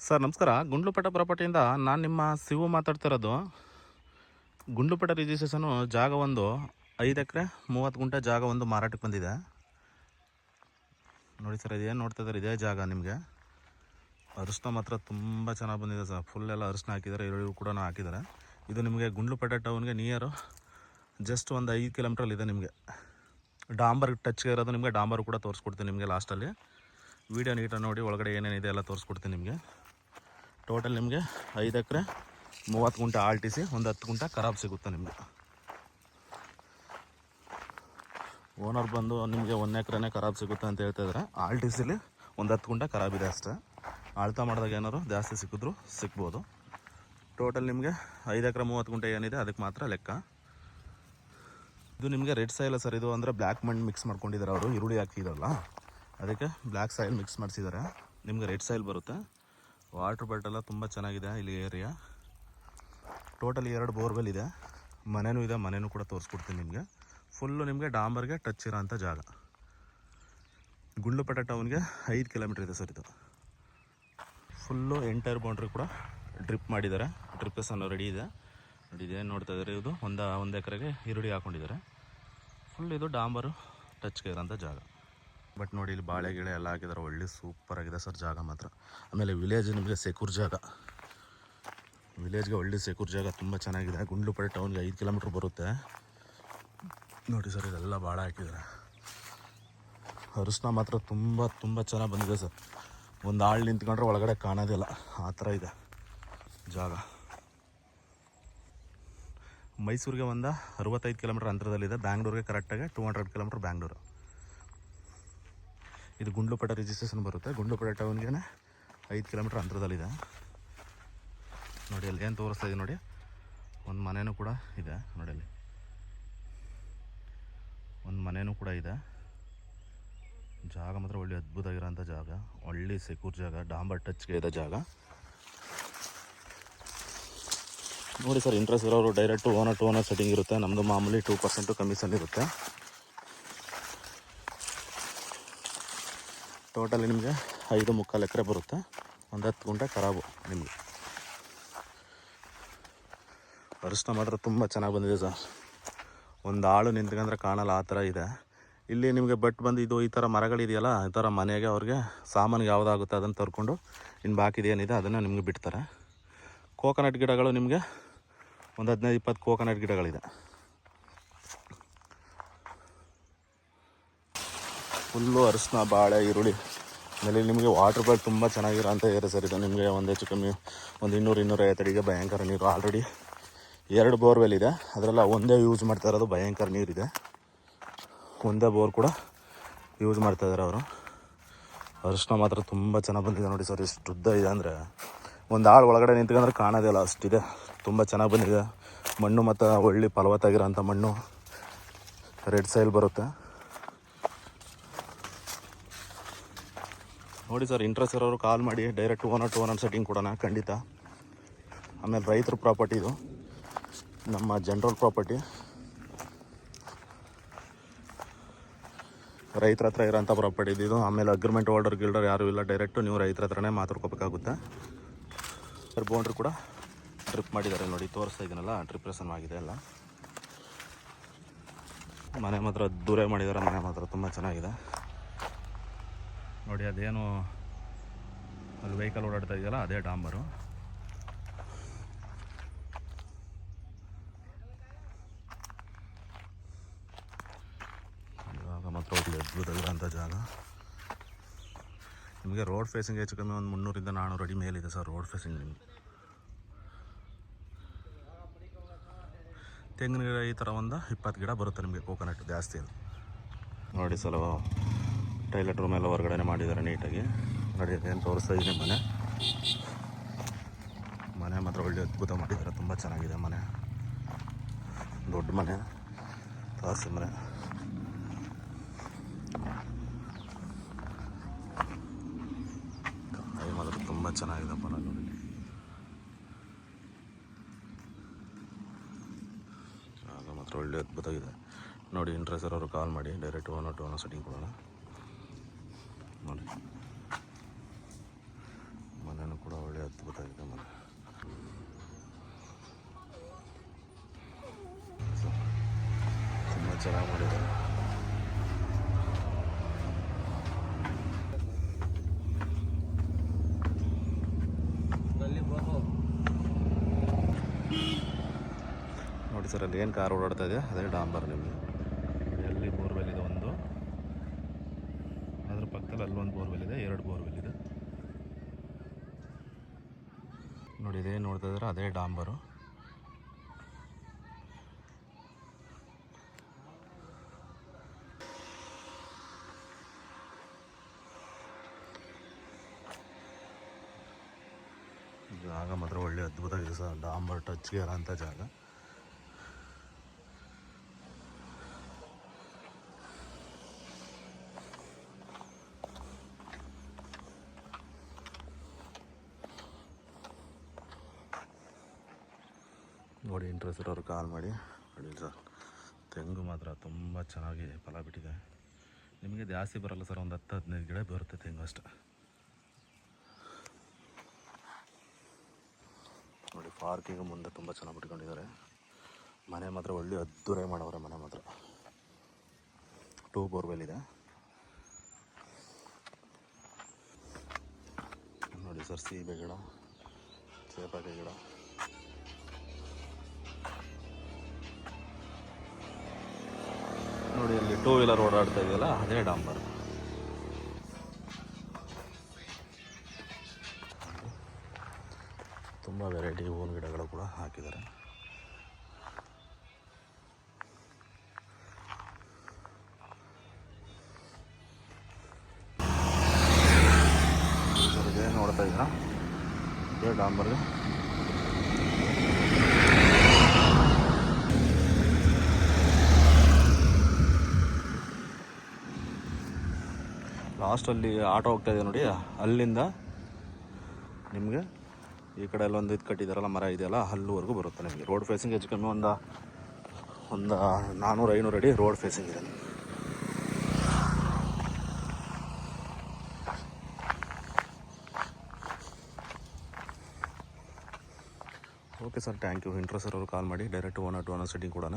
Sir ನಮಸ್ಕಾರ. ಗುಂಡ್ಲುಪೇಟೆ ಪ್ರಾಪರ್ಟಿಯಿಂದ ನಾನು ನಿಮ್ಮ ಶಿವು ಮಾತಾಡ್ತಿರೋದು. ಗುಂಡ್ಲುಪೇಟೆ ರಿಜಿಸ್ಟ್ರೇಷನು ಜಾಗ ಒಂದು 5 ಎಕರೆ 30 ಗುಂಟೆ ಜಾಗ ಒಂದು ಮಾರಾಟಕ್ಕೆ ಬಂದಿದೆ ನೋಡಿ ಸರ್. ಇದೇನು ನೋಡ್ತಾ ಇದ್ದಾರೆ ಇದೇ ಜಾಗ. ನಿಮಗೆ ಅರಿಶಿನ ಮಾತ್ರ ತುಂಬ ಚೆನ್ನಾಗಿ ಬಂದಿದೆ ಸರ್. ಫುಲ್ ಎಲ್ಲ ಅರಿಶಿನ ಹಾಕಿದ್ದಾರೆ, ಈರುಳ್ಳಿ ಕೂಡ ಹಾಕಿದ್ದಾರೆ. ಇದು ನಿಮಗೆ ಗುಂಡ್ಲುಪೇಟೆ ಟೌನ್ಗೆ ನಿಯರು ಜಸ್ಟ್ ಒಂದು 5 ಕಿಲೋಮೀಟ್ರಲ್ಲಿ ನಿಮಗೆ ಡಾಂಬರ್ ಟಚ್ಗೆ ಇರೋದು. ನಿಮಗೆ ಡಾಂಬರ್ ಕೂಡ ತೋರಿಸ್ಕೊಡ್ತೀನಿ ನಿಮಗೆ ಲಾಸ್ಟಲ್ಲಿ. ವೀಡಿಯೋ ನೀಟಾಗಿ ನೋಡಿ, ಒಳಗಡೆ ಏನೇನಿದೆ ಎಲ್ಲ ತೋರಿಸ್ಕೊಡ್ತೀನಿ ನಿಮಗೆ. ಟೋಟಲ್ ನಿಮಗೆ 5 ಎಕರೆ 30 ಗುಂಟೆ ಆಲ್ಟಿಸಿ, ಒಂದು 10 ಗುಂಟೆ ಖರಾಬ್ ಸಿಗುತ್ತೆ ನಿಮಗೆ. ಓನರ್ ಬಂದು ನಿಮಗೆ 1 ಎಕರೆನೇ ಖರಾಬ್ ಸಿಗುತ್ತೆ ಅಂತ ಹೇಳ್ತಾಯಿದ್ದಾರೆ. ಆಲ್ಟಿಸಿಲಿ ಒಂದು 10 ಗುಂಟೆ ಖರಾಬ್ ಇದೆ ಅಷ್ಟೇ. ಆಳ್ತಾ ಮಾಡಿದಾಗ ಏನಾದ್ರು ಜಾಸ್ತಿ ಸಿಕ್ಕಿದ್ರು ಸಿಗ್ಬೋದು. ಟೋಟಲ್ ನಿಮಗೆ 5 ಎಕರೆ 30 ಗುಂಟೆ ಏನಿದೆ ಅದಕ್ಕೆ ಮಾತ್ರ ಲೆಕ್ಕ. ಇದು ನಿಮಗೆ ರೆಡ್ ಸಾಯಿಲ್ ಸರ್. ಇದು ಅಂದರೆ ಬ್ಲ್ಯಾಕ್ ಮಣ್ಣು ಮಿಕ್ಸ್ ಮಾಡ್ಕೊಂಡಿದ್ದಾರೆ ಅವರು, ಈರುಳ್ಳಿ ಹಾಕಿದಾರಲ್ಲ ಅದಕ್ಕೆ ಬ್ಲ್ಯಾಕ್ ಸಾಯಿಲ್ ಮಿಕ್ಸ್ ಮಾಡಿಸಿದ್ದಾರೆ. ನಿಮಗೆ ರೆಡ್ ಸಾಯಿಲ್ ಬರುತ್ತೆ. ವಾಟ್ರ್ ಬಾಟೆಲ್ಲ ತುಂಬ ಚೆನ್ನಾಗಿದೆ ಇಲ್ಲಿ ಏರಿಯಾ. ಟೋಟಲ್ 2 ಬೋರ್ವೆಲ್ ಇದೆ, ಮನೆಯೂ ಇದೆ. ಮನೆಯೂ ಕೂಡ ತೋರಿಸ್ಕೊಡ್ತೀನಿ ನಿಮಗೆ. ಫುಲ್ಲು ನಿಮಗೆ ಡಾಂಬರ್ಗೆ ಟಚ್ ಇರೋ ಅಂಥ ಜಾಗ. ಗುಂಡ್ಲುಪೇಟೆ ಟೌನ್ಗೆ 5 ಕಿಲೋಮೀಟ್ರ್ ಇದೆ ಸರ್. ಇದು ಫುಲ್ಲು ಎಂಟೈರ್ ಬೌಂಡ್ರಿ ಕೂಡ ಡ್ರಿಪ್ ಮಾಡಿದ್ದಾರೆ. ಡ್ರಿಪ್ಪೇಸನ್ನು ರೆಡಿ ಇದೆ ನೋಡಿ. ಇದೇನು ನೋಡ್ತಾ ಇದ್ದಾರೆ, ಇದು ಒಂದು ಎಕರೆಗೆ ಈರುಳ್ಳಿ ಹಾಕ್ಕೊಂಡಿದ್ದಾರೆ. ಫುಲ್ ಇದು ಡಾಂಬರು ಟಚ್ಗೆ ಇರೋಂಥ ಜಾಗ. ಬಟ್ ನೋಡಿ ಇಲ್ಲಿ ಬಾಳೆ ಗಿಳೆ ಎಲ್ಲ ಹಾಕಿದ್ದಾರೆ. ಒಳ್ಳೆ ಸೂಪರಾಗಿದೆ ಸರ್ ಜಾಗ ಮಾತ್ರ. ಆಮೇಲೆ ವಿಲೇಜ್ ನಿಮಗೆ ಸೆಕ್ಯೂರ್ ಜಾಗ. ವಿಲೇಜ್ಗೆ ಒಳ್ಳೆ ಸೆಕ್ಯೂರ್ ಜಾಗ, ತುಂಬ ಚೆನ್ನಾಗಿದೆ. ಗುಂಡ್ಲುಪೇಟೆ ಟೌನ್ಗೆ 5 ಕಿಲೋಮೀಟ್ರ್ ಬರುತ್ತೆ ನೋಡಿ ಸರ್. ಇದೆಲ್ಲ ಬಾಳೆ ಹಾಕಿದ್ದಾರೆ. ಅರಿಶಿನ ಮಾತ್ರ ತುಂಬ ಚೆನ್ನಾಗಿ ಬಂದಿದೆ ಸರ್. ಒಂದು ಆಳು ನಿಂತ್ಕೊಂಡ್ರೆ ಒಳಗಡೆ ಕಾಣೋದಿಲ್ಲ, ಆ ಥರ ಇದೆ ಜಾಗ. ಮೈಸೂರಿಗೆ ಒಂದು 65 ಕಿಲೋಮೀಟ್ರ್ ಅಂತರದಲ್ಲಿದೆ. ಬ್ಯಾಂಗ್ಳೂರಿಗೆ ಕರೆಕ್ಟಾಗಿ 200 ಕಿಲೋಮೀಟ್ರ್ ಬ್ಯಾಂಗ್ಳೂರು. ಇದು ಗುಂಡ್ಲುಪೇಟೆ ರಿಜಿಸ್ಟ್ರೇಷನ್ ಬರುತ್ತೆ. ಗುಂಡ್ಲುಪೇಟೆ ಟೌನ್ಗೆ 5 ಕಿಲೋಮೀಟ್ರ್ ಅಂತರದಲ್ಲಿದೆ ನೋಡಿ. ಅಲ್ಲಿ ಏನು ತೋರಿಸ್ತಾ ಇದೆ ನೋಡಿ, ಒಂದು ಮನೆಯೂ ಕೂಡ ಇದೆ ನೋಡಿ. ಅಲ್ಲಿ ಒಂದು ಮನೆಯೂ ಕೂಡ ಇದೆ. ಜಾಗ ಮಾತ್ರ ಒಳ್ಳೆ ಅದ್ಭುತವಾಗಿರೋಂಥ ಜಾಗ, ಒಳ್ಳೆ ಸೆಕ್ಯೂರ್ ಜಾಗ, ಡಾಂಬರ್ ಟಚ್ಗೆ ಇದೆ ಜಾಗ ನೋಡಿ ಸರ್. ಇಂಟ್ರೆಸ್ಟ್ ಇರೋರು direct owner to owner setting ಇರುತ್ತೆ. ನಮ್ಮದು ಮಾಮೂಲಿ 2% ಕಮಿಷನ್ ಇರುತ್ತೆ. ಟೋಟಲಿ ನಿಮಗೆ 5.25 ಎಕರೆ ಬರುತ್ತೆ. ಒಂದು 10 ಗುಂಟೆ ಖರಾಬು ನಿಮಗೆ. ಅರಿಶಿನ ಮಾತ್ರ ತುಂಬ ಚೆನ್ನಾಗಿ ಬಂದಿದೆ ಸರ್. ಒಂದು ಆಳು ನಿಂತ್ಕೊಂಡ್ರೆ ಕಾಣಲ್ಲ, ಆ ಥರ ಇದೆ. ಇಲ್ಲಿ ನಿಮಗೆ ಬಟ್ ಬಂದು ಇದು ಈ ಥರ ಮರಗಳಿದೆಯಲ್ಲ, ಈ ಥರ ಮನೆಗೆ ಅವ್ರಿಗೆ ಸಾಮಾನಿಗೆ ಯಾವುದಾಗುತ್ತೆ ಅದನ್ನು ತರ್ಕೊಂಡು ಇನ್ನು ಬಾಕಿದು ಏನಿದೆ ಅದನ್ನು ನಿಮಗೆ ಬಿಡ್ತಾರೆ. ಕೋಕೋನಟ್ ಗಿಡಗಳು ನಿಮಗೆ ಒಂದು 15-20 ಕೋಕೋನಟ್ ಗಿಡಗಳಿದೆ. ಫುಲ್ಲು ಅರಿಶಿನ, ಬಾಳೆ, ಈರುಳ್ಳಿ. ಆಮೇಲೆ ನಿಮಗೆ ವಾಟರ್ ಬಾಲ್ ತುಂಬ ಚೆನ್ನಾಗಿರೋ ಅಂತ ಏರಿಯಾ ಸರ್ ಇದು. ನಿಮಗೆ ಒಂದು ಹೆಚ್ಚು ಕಮ್ಮಿ ಒಂದು 200-250 ಅಡಿಗೆ ಭಯಂಕರ ನೀರು. ಆಲ್ರೆಡಿ 2 ಬೋರ್ವೆಲ್ ಇದೆ, ಅದರೆಲ್ಲ ಒಂದೇ ಯೂಸ್ ಮಾಡ್ತಾ ಇರೋದು. ಭಯಂಕರ ನೀರಿದೆ, ಒಂದೇ ಬೋರ್ ಕೂಡ ಯೂಸ್ ಮಾಡ್ತಾಯಿದ್ದಾರೆ ಅವರು. ಅರಿಶಿನ ಮಾತ್ರ ತುಂಬ ಚೆನ್ನಾಗಿ ಬಂದಿದೆ ನೋಡಿ ಸರ್. ಎಷ್ಟು ಉದ್ದ ಇದೆ ಅಂದರೆ ಒಂದು ಆಳು ಒಳಗಡೆ ನಿಂತ್ಕೊಂಡ್ರೆ ಕಾಣೋದೇ ಇಲ್ಲ, ಅಷ್ಟಿದೆ. ತುಂಬ ಚೆನ್ನಾಗಿ ಬಂದಿದೆ. ಮಣ್ಣು ಮತ್ತು ಒಳ್ಳೆ ಫಲವತ್ತಾಗಿರೋಂಥ ಮಣ್ಣು. ರೆಡ್ ಸಾಯಿಲ್ ಬರುತ್ತೆ ನೋಡಿ ಸರ್. ಇಂಟ್ರೆಸ್ಟ್ ಇರೋರು ಕಾಲ್ ಮಾಡಿ, direct owner to owner setting ಕೊಡೋಣ ಖಂಡಿತ. ಆಮೇಲೆ ರೈತರ ಪ್ರಾಪರ್ಟಿ ಇದು, ನಮ್ಮ ಜನರಲ್ ಪ್ರಾಪರ್ಟಿ. ರೈತರ ಹತ್ರ ಇರೋಂಥ ಪ್ರಾಪರ್ಟಿ ಇದು. ಆಮೇಲೆ ಅಗ್ರಿಮೆಂಟ್ ಹೋಲ್ಡರ್ ಗಿಲ್ಡರ್ ಯಾರೂ ಇಲ್ಲ, ಡೈರೆಕ್ಟು ನೀವು ರೈತರ ಹತ್ರನೇ ಮಾತಾಡ್ಕೋಬೇಕಾಗುತ್ತೆ. ಸರ್ ಬೌಂಡ್ರಿ ಕೂಡ ಡ್ರಿಪ್ ಮಾಡಿದ್ದಾರೆ ನೋಡಿ, ತೋರಿಸ್ತಾ ಇದ್ದೀನಲ್ಲ, ಡ್ರಿಪ್ರೇಷನ್ ಆಗಿದೆ ಎಲ್ಲ. ಮನೆ ಮಾತ್ರ ದೂರ ಮಾಡಿದ್ದಾರೆ. ಮನೆ ಮಾತ್ರ ತುಂಬ ಚೆನ್ನಾಗಿದೆ ನೋಡಿ. ಅದೇನು ಅಲ್ಲಿ ವೆಹಿಕಲ್ ಓಡಾಡ್ತಾ ಇದೆಯಲ್ಲ, ಅದೇ ಡಾಂಬರು. ಜಾಗ ಮಾತ್ರ ಒಳ್ಳೆ ಅದ್ಭುತವಾಗಿರೋಂಥ ಜಾಗ. ನಿಮಗೆ ರೋಡ್ ಫೇಸಿಂಗ್ ಹೆಚ್ಚು ಕಮ್ಮಿ ಒಂದು 300-400 ಅಡಿ ಮೇಲಿದೆ ಸರ್ ರೋಡ್ ಫೇಸಿಂಗ್. ನಿಮಗೆ ತೆಂಗಿನ ಗಿಡ ಈ ಥರ ಒಂದು 20 ಗಿಡ ಬರುತ್ತೆ ನಿಮಗೆ. ಕೋಕೋನಟ್ ಜಾಸ್ತಿ ಅದು ನೋಡಿ ಸರ್. ಟಾಯ್ಲೆಟ್ ರೂಮ್ ಎಲ್ಲ ಹೊರಗಡೆ ಮಾಡಿದ್ದಾರೆ ನೀಟಾಗಿ ನೋಡಿ. ಏನು ತೋರಿಸ್ತಾ ಇದ್ದೀನಿ ಮನೆ ಮಾತ್ರ ಒಳ್ಳೆ ಅದ್ಭುತ ಮಾಡಿದ್ದಾರೆ. ತುಂಬ ಚೆನ್ನಾಗಿದೆ ಮನೆ, ದೊಡ್ಡ ಮನೆ, ತಾರಸಿ ಮನೆ. ಕಾಯಿ ಮಾತ್ರ ತುಂಬ ಚೆನ್ನಾಗಿದೆಪ್ಪ. ನಾನು ನೋಡಿ ಜಾಗ ಮಾತ್ರ ಒಳ್ಳೆ ಅದ್ಭುತವಾಗಿದೆ ನೋಡಿ. ಇಂಟ್ರೆಸ್ಟ್ ಇರೋರು ಕಾಲ್ ಮಾಡಿ, direct owner to owner setting ಕೊಡೋಣ ನೋಡಿ. ಮನೆಯೂ ಕೂಡ ಒಳ್ಳೆ ಚೆನ್ನಾಗಿ ಮಾಡಿದ್ದಾರೆ. ನೋಡಿ ಸರ್, ಅಲ್ಲಿ ಏನು ಕಾರ್ ಓಡಾಡ್ತಾ ಇದೆ ಅದೇ ಡಾಂಬರ್. ನಿಮಗೆ ಎಲ್ಲಿ ಬೋರ್ವೆಲ್ ಇದೆ ಒಂದು, ಅದ್ರ ಪಕ್ಕದಲ್ಲಿ ಅಲ್ಲೊಂದು ಬೋರ್ವೆಲ್ ಇದೆ, 2 ಬೋರ್ವೆಲ್ ಇದೆ ನೋಡಿ. ಇದೇ ನೋಡ್ತಾ ಇದ್ರೆ ಅದೇ ಡಾಂಬರು. ಜಾಗ ಮಾತ್ರ ಒಳ್ಳೆ ಅದ್ಭುತವಾಗಿದೆ ಸರ್. ಡಾಂಬರ್ ಟಚ್ಗೆ ಇರೋಂಥ ಜಾಗ. ನೋಡಿ, ಇಂಟ್ರೆಸ್ಟ್ ಇರೋರು ಕಾಲ್ ಮಾಡಿ. ನೋಡಿ ಸರ್, ತೆಂಗು ಮಾತ್ರ ತುಂಬ ಚೆನ್ನಾಗಿ ಫಲ ಬಿಟ್ಟಿದೆ. ನಿಮಗೆ ಜಾಸ್ತಿ ಬರಲ್ಲ ಸರ್, ಒಂದು 10-15 ಗಿಡ ಬರುತ್ತೆ ತೆಂಗು ಅಷ್ಟೆ. ನೋಡಿ, ಪಾರ್ಕಿಂಗ್ ಮುಂದೆ ತುಂಬ ಚೆನ್ನಾಗಿ ಬಿಟ್ಕೊಂಡಿದ್ದಾರೆ. ಮನೆ ಮಾತ್ರ ಒಳ್ಳೆ ಅದ್ದೂರಿ ಮಾಡವ್ರೆ. ಮನೆ ಮಾತ್ರ 2 ಬೋರ್ವೆಲ್ ಇದೆ ನೋಡಿ ಸರ್. ಸೀಬೆ ಗಿಡ, ಸೇಬಕಾಯಿ ಗಿಡ. ನೋಡಿ, ಅಲ್ಲಿ 2 ವೀಲರ್ ಓಡಾಡ್ತಾ ಇದೆಯಲ್ಲ ಅದೇ ಡಾಂಬರ್. ತುಂಬ ವೆರೈಟಿ ಹೂವಿನ ಗಿಡಗಳು ಕೂಡ ಹಾಕಿದ್ದಾರೆ. ಇದೇ ನೋಡ್ತಾ ಇದ್ದೀರಾ, ಇದೇ ಡಾಂಬರ್ಗೆ. ಲಾಸ್ಟಲ್ಲಿ ಆಟೋ ಹೋಗ್ತಾ ಇದೆ ನೋಡಿ, ಅಲ್ಲಿಂದ ನಿಮಗೆ ಈ ಕಡೆ ಎಲ್ಲ ಒಂದು ಇದು ಕಟ್ಟಿದಾರಲ್ಲ, ಮರ ಇದೆಯಲ್ಲ, ಅಲ್ಲಿವರೆಗೂ ಬರುತ್ತೆ ನಿಮಗೆ. ರೋಡ್ ಫೇಸಿಂಗ್ ಹೆಚ್ಚು ಕಮ್ಮಿ ಒಂದು 400-500 ಅಡಿ ರೋಡ್ ಫೇಸಿಂಗ್ ಇದೆ. Okay sir, thank you. Interest ಇರೋರು ಕಾಲ್ ಮಾಡಿ. Direct owner to owner setting ಕೊಡೋಣ.